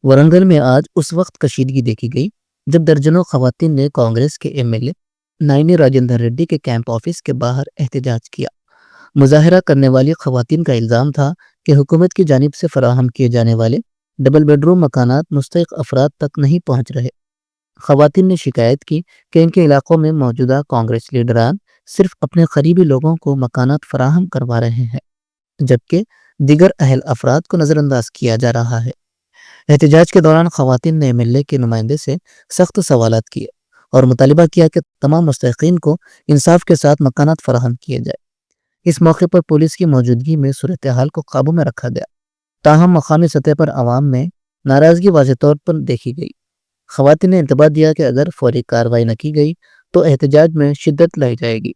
वरंगल में आज उस वक्त कशीदगी देखी गई जब दर्जनों खवातीन ने कांग्रेस के एमएलए नाइनी राजेंद्र रेड्डी के कैंप ऑफिस के बाहर एहतजाज किया। मुजाहरा करने वाली खवातीन का इल्जाम था कि हुकूमत की जानिब से फराहम किए जाने वाले डबल बेडरूम मकानात मुस्तहिक अफराद तक नहीं पहुंच रहे। खवातीन ने शिकायत की कि इनके इलाकों में मौजूदा कांग्रेस लीडरान सिर्फ अपने करीबी लोगों को मकानात फराहम करवा रहे हैं, जबकि दिगर अहल अफराद को नज़रअंदाज किया जा रहा है। एहतजाज के दौरान खवातीन ने एमएलए के नुमाइंदे से सख्त सवालात किए और मुतालिबा किया कि तमाम मुस्तहिकीन को इंसाफ के साथ मकानात फराहम किए जाए। इस मौके पर पुलिस की मौजूदगी में सूरत हाल को काबू में रखा गया, ताहम मकामी सतह पर आवाम में नाराजगी वाज़ेह तौर पर देखी गई। खवातीन ने इंतबाह दिया कि अगर फौरी कार्रवाई न की गई तो एहतजाज में शिद्दत लाई जाएगी।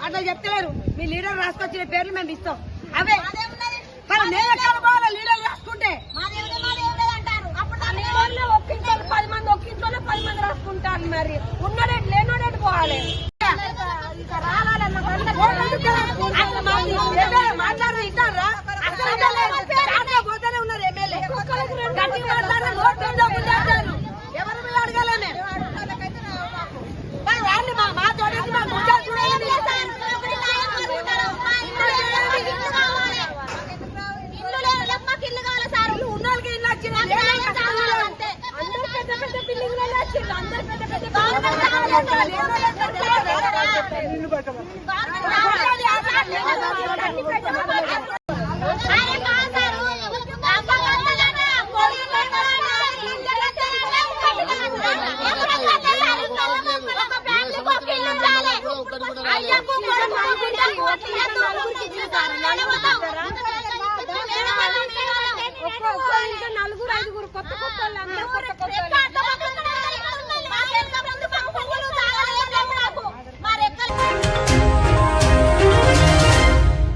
అట్లా చెప్తలేరు. మీ లీడర్ రాసుకొచ్చిన పేర్లు మేము ఇస్తాం. అవే కానీ నేను పోవాలి లీడర్ రాసుకుంటే ఒక్కింట్లో 10 మంది ఒక్కింట్లోనే 10 మంది రాసుకుంటారు. మరి ఉన్నడేటి లేనోడేటి పోవాలి. మాట్లాడదు ఇస్తారా పోతూనే ఉన్నారు ఎమ్మెల్యే గట్టి మాట్లాడారు. ఎవరు మీద అడగాలని వాళ్ళు మా తోటి మా గుజాలు చూడాలని ఉన్నోళ్ళకి ఇల్లు వచ్చింది. అందరు పెద్ద పెద్ద బిల్డింగ్లలో వచ్చింది. అందరు పెద్ద పెద్ద